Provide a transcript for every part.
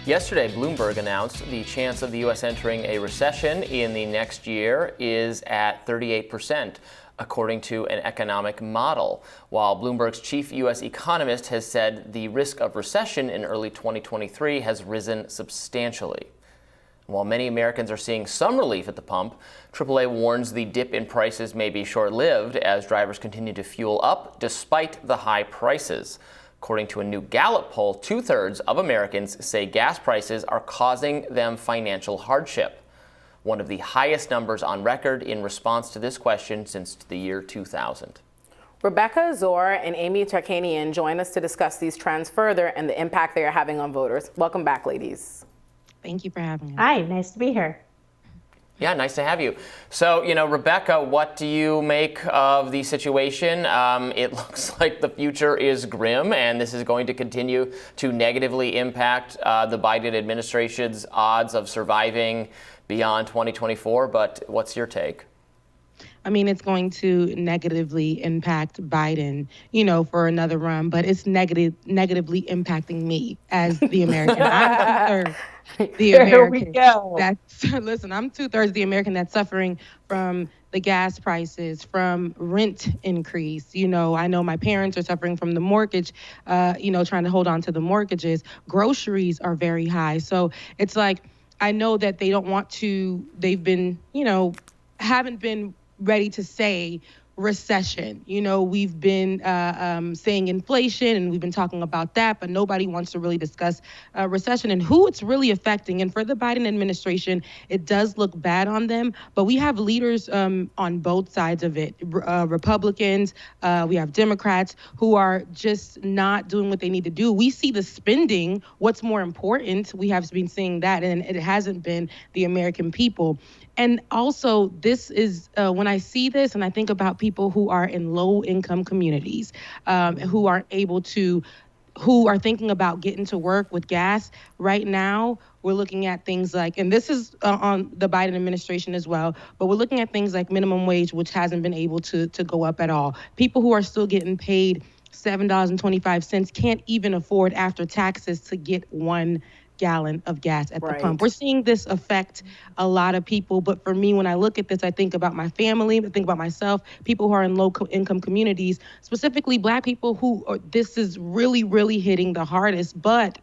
Yesterday, Bloomberg announced the chance of the U.S. entering a recession in the next year is at 38%, according to an economic model, while Bloomberg's chief U.S. economist has said the risk of recession in early 2023 has risen substantially. While many Americans are seeing some relief at the pump, AAA warns the dip in prices may be short-lived as drivers continue to fuel up despite the high prices. According to a new Gallup poll, 2/3 of Americans say gas prices are causing them financial hardship, one of the highest numbers on record in response to this question since the year 2000. Rebecca Azor and Amy Tarkanian join us to discuss these trends further and the impact they are having on voters. Welcome back, ladies. Thank you for having us. Hi, nice to be here. Yeah, nice to have you. So, Rebecca, what do you make of the situation? It looks like the future is grim, and this is going to continue to negatively impact the Biden administration's odds of surviving beyond 2024. But what's your take? I mean, it's going to negatively impact Biden, for another run, but it's negatively impacting me as the American. I'm 2/3 the American. Listen, I'm 2/3 the American that's suffering from the gas prices, from rent increase. I know my parents are suffering from the mortgage, trying to hold on to the mortgages. Groceries are very high. So it's like, I know that they don't want to, they've been, haven't been ready to say recession. We've been saying inflation, and we've been talking about that, but nobody wants to really discuss recession and who it's really affecting. And for the Biden administration, it does look bad on them, but we have leaders on both sides of it. Republicans, we have Democrats who are just not doing what they need to do. We see the spending. What's more important? We have been seeing that, and it hasn't been the American people. And also, this is when I see this and I think about people who are in low-income communities, who are thinking about getting to work with gas. Right now, we're looking at things like, and this is on the Biden administration as well, but we're looking at things like minimum wage, which hasn't been able to go up at all. People who are still getting paid $7.25 can't even afford after taxes to get 1 gallon of gas at the pump. We're seeing this affect a lot of people, but for me, when I look at this, I think about my family, I think about myself, people who are in low-income communities, specifically Black people this is really, really hitting the hardest. But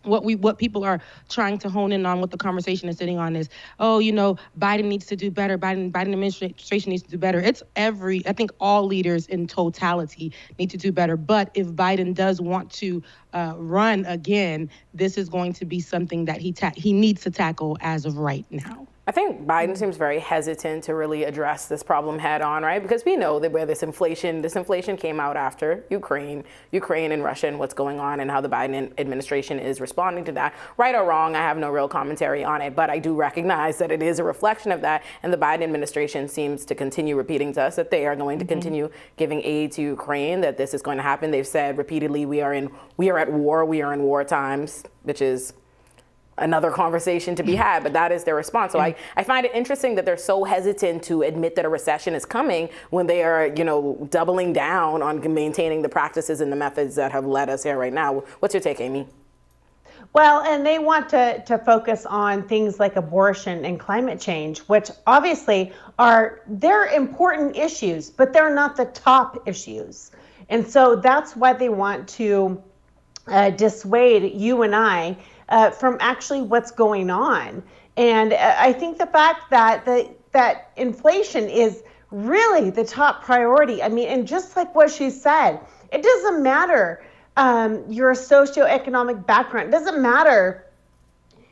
what people are trying to hone in on, what the conversation is sitting on is, Biden needs to do better. Biden administration needs to do better. I think all leaders in totality need to do better. But if Biden does want to run again, this is going to be something that he needs to tackle as of right now. I think Biden seems very hesitant to really address this problem head on, right? Because we know that where this inflation came out after Ukraine and Russia and what's going on and how the Biden administration is responding to that. Right or wrong, I have no real commentary on it, but I do recognize that it is a reflection of that. And the Biden administration seems to continue repeating to us that they are going to continue giving aid to Ukraine, that this is going to happen. They've said repeatedly, we are in war times, which is another conversation to be had, but that is their response. So I find it interesting that they're so hesitant to admit that a recession is coming when they are, doubling down on maintaining the practices and the methods that have led us here right now. What's your take, Amy? Well, and they want to focus on things like abortion and climate change, which obviously they're important issues, but they're not the top issues. And so that's why they want to dissuade you and I from actually what's going on. And I think the fact that inflation is really the top priority. I mean, and just like what she said, it doesn't matter your socioeconomic background. It doesn't matter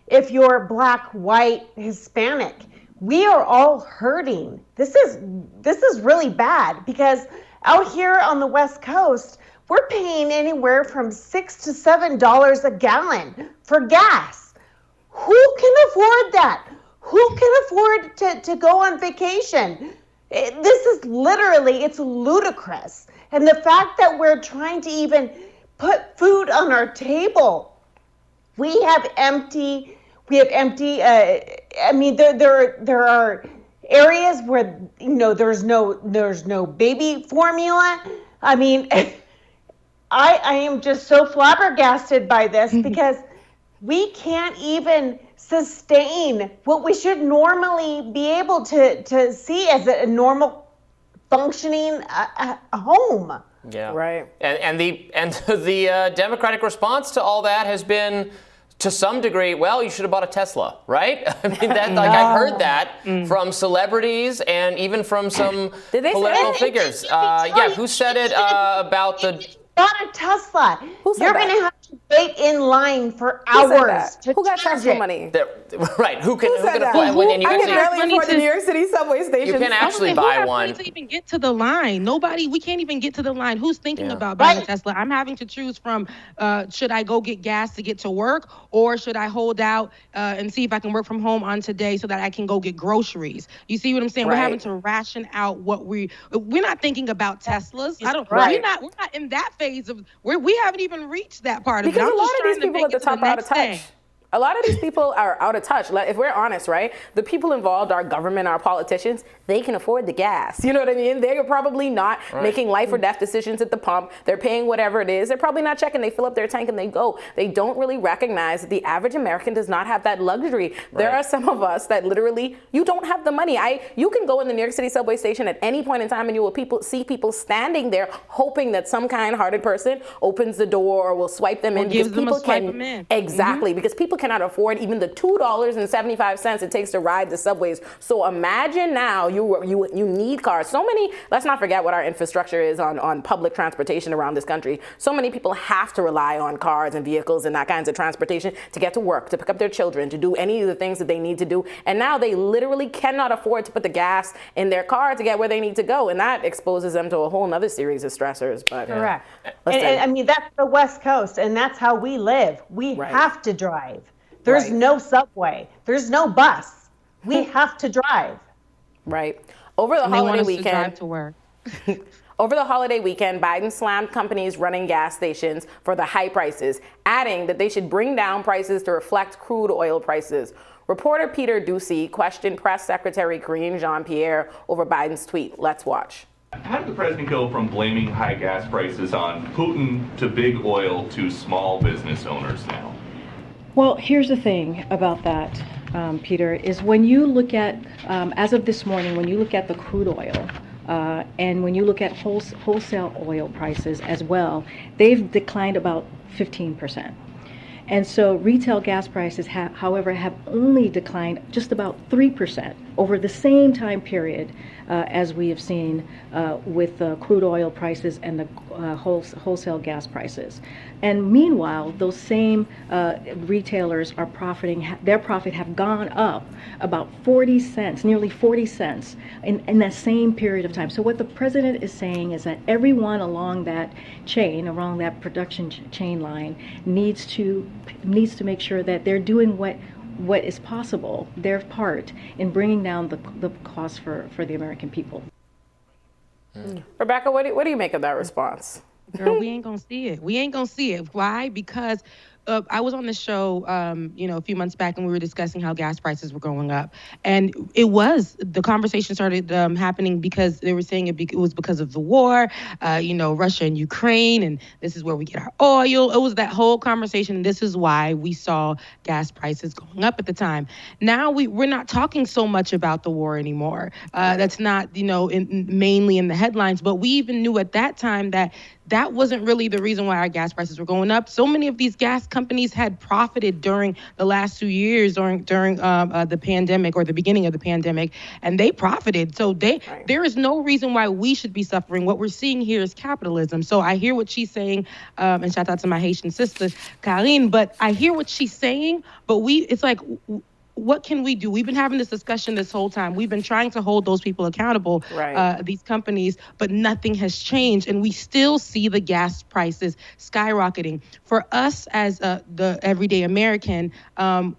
if you're Black, white, Hispanic. We are all hurting. This is really bad because out here on the West Coast, we're paying anywhere from $6 to $7 a gallon for gas. Who can afford that? Who can afford to go on vacation? This is literally, it's ludicrous. And the fact that we're trying to even put food on our table, we have empty, I mean, there are areas where, there's no baby formula. I mean, I am just so flabbergasted by this because we can't even sustain what we should normally be able to see as a normal functioning home. Yeah. Right. And the Democratic response to all that has been, to some degree, well, you should have bought a Tesla, right? I mean, I've heard that from celebrities and even from some political figures. Who said it about the... Bought a Tesla. You're going to have to wait in line for hours. Who got Tesla money? Right. Who can afford? When you I can barely afford the New York City subway station. You can actually buy one. To even get to the line, we can't even get to the line. Who's thinking about buying a Tesla? I'm having to choose from, should I go get gas to get to work, or should I hold out and see if I can work from home on today so that I can go get groceries? You see what I'm saying? Right. We're having to ration out what we're not thinking about Teslas. We're not in that phase of where we haven't even reached that part of it. Because a lot of these people at the top are out of touch. A lot of these people are out of touch. Like, if we're honest, right? The people involved, our government, our politicians, they can afford the gas. You know what I mean? They're probably not making life or death decisions at the pump. They're paying whatever it is. They're probably not checking. They fill up their tank and they go. They don't really recognize that the average American does not have that luxury. Right. There are some of us that literally, you don't have the money. You can go in the New York City subway station at any point in time and you will see people standing there hoping that some kind-hearted person opens the door or will swipe them in. Gives them a swipe them in. Exactly, because people cannot afford even the $2.75 it takes to ride the subways. So imagine now you need cars. So many, let's not forget what our infrastructure is on public transportation around this country. So many people have to rely on cars and vehicles and that kinds of transportation to get to work, to pick up their children, to do any of the things that they need to do. And now they literally cannot afford to put the gas in their car to get where they need to go. And that exposes them to a whole nother series of stressors. But correct. And I mean, that's the West Coast, and that's how we live. We have to drive. There's no subway. There's no bus. We have to drive. Right. Over the holiday weekend. To drive to work. Over the holiday weekend, Biden slammed companies running gas stations for the high prices, adding that they should bring down prices to reflect crude oil prices. Reporter Peter Doocy questioned Press Secretary Karine Jean-Pierre over Biden's tweet. Let's watch. How did the president go from blaming high gas prices on Putin to big oil to small business owners now? Well, here's the thing about that, Peter, is when you look at, as of this morning, when you look at the crude oil, and when you look at wholesale oil prices as well, they've declined about 15%. And so retail gas prices, however, have only declined just about 3% over the same time period as we have seen with crude oil prices and the wholesale gas prices. And meanwhile, those same retailers are profiting, their profit have gone up about 40 cents, nearly 40 cents in that same period of time. So what the president is saying is that everyone along that chain, along that production chain line, needs to make sure that they're doing what is possible, their part in bringing down the cost for the American people. Rebecca, what do you make of that response? Girl, we ain't gonna see it. We ain't gonna see it. Why? Because I was on the show, a few months back, and we were discussing how gas prices were going up. And the conversation started happening because they were saying it was because of the war, Russia and Ukraine, and this is where we get our oil. It was that whole conversation, and this is why we saw gas prices going up at the time. Now we're not talking so much about the war anymore. That's not, mainly in the headlines, but we even knew at that time that wasn't really the reason why our gas prices were going up. So many of these gas companies had profited during the last 2 years, during the pandemic or the beginning of the pandemic, and they profited. So there is no reason why we should be suffering. What we're seeing here is capitalism. So I hear what she's saying, and shout out to my Haitian sister, Karine, but I hear what she's saying, but it's like, what can we do? We've been having this discussion this whole time. We've been trying to hold those people accountable, these companies, but nothing has changed. And we still see the gas prices skyrocketing. For us as the everyday American,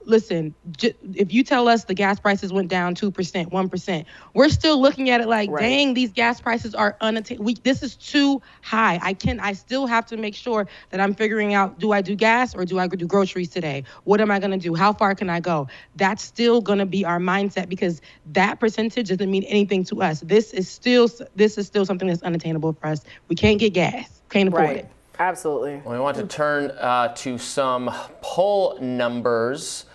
listen, if you tell us the gas prices went down 2%, 1%, we're still looking at it like, dang, these gas prices are unattainable. This is too high. I still have to make sure that I'm figuring out, do I do gas or do I do groceries today? What am I going to do? How far can I go? That's still going to be our mindset, because that percentage doesn't mean anything to us. This is still something that's unattainable for us. We can't get gas. Can't afford it. Absolutely. We want to turn to some poll numbers.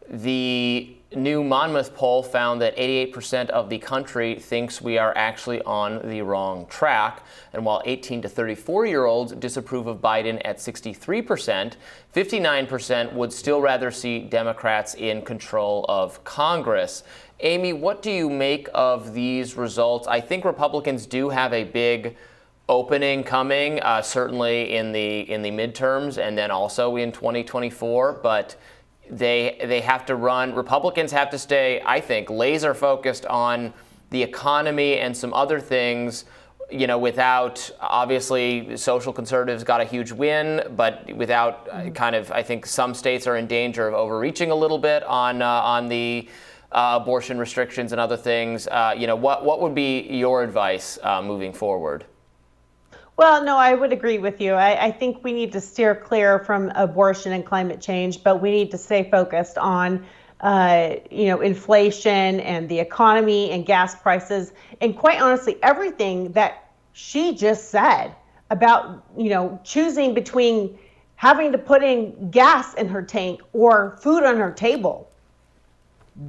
The new Monmouth poll found that 88% of the country thinks we are actually on the wrong track. And while 18 to 34-year-olds disapprove of Biden at 63%, 59% would still rather see Democrats in control of Congress. Amy, what do you make of these results? I think Republicans do have a big opening coming, certainly in the midterms and then also in 2024, but they have to run. Republicans have to stay, I think, laser focused on the economy and some other things, without, obviously, social conservatives got a huge win, but without I think some states are in danger of overreaching a little bit on the abortion restrictions and other things. What would be your advice moving forward? Well, no, I would agree with you. I think we need to steer clear from abortion and climate change, but we need to stay focused on, inflation and the economy and gas prices. And quite honestly, everything that she just said about, choosing between having to put in gas in her tank or food on her table,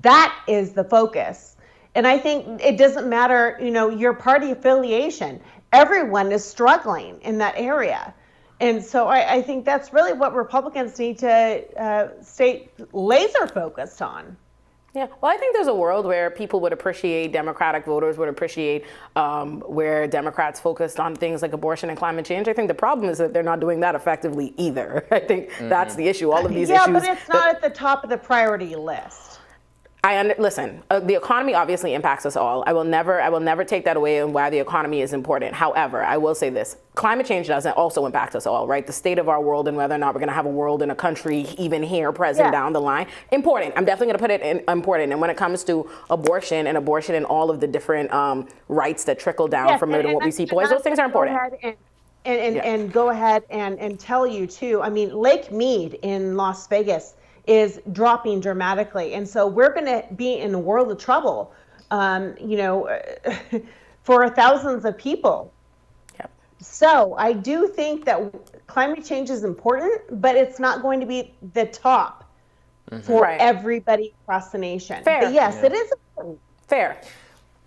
that is the focus. And I think it doesn't matter, your party affiliation. Everyone is struggling in that area. And so I think that's really what Republicans need to stay laser focused on. Yeah, well, I think there's a world where people would appreciate, Democratic voters would appreciate where Democrats focused on things like abortion and climate change. I think the problem is that they're not doing that effectively either. I think that's the issue. All of these issues. Yeah, but it's not at the top of the priority list. Listen, the economy obviously impacts us all. I will never take that away and why the economy is important. However, I will say this. Climate change doesn't also impact us all, right? The state of our world and whether or not we're going to have a world and a country even here present down the line. Important. I'm definitely going to put it in important. And when it comes to abortion and all of the different rights that trickle down from what we see boys, those things are important. And go ahead and tell you too. I mean, Lake Mead in Las Vegas is dropping dramatically. And so we're going to be in a world of trouble, for thousands of people. Yep. So I do think that climate change is important, but it's not going to be the top for everybody across the nation. Fair. But yes, it is important. Fair.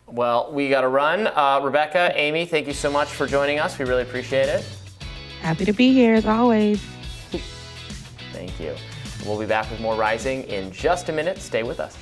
Well, we got to run. Rebecca, Amy, thank you so much for joining us. We really appreciate it. Happy to be here as always. Thank you. We'll be back with more Rising in just a minute. Stay with us.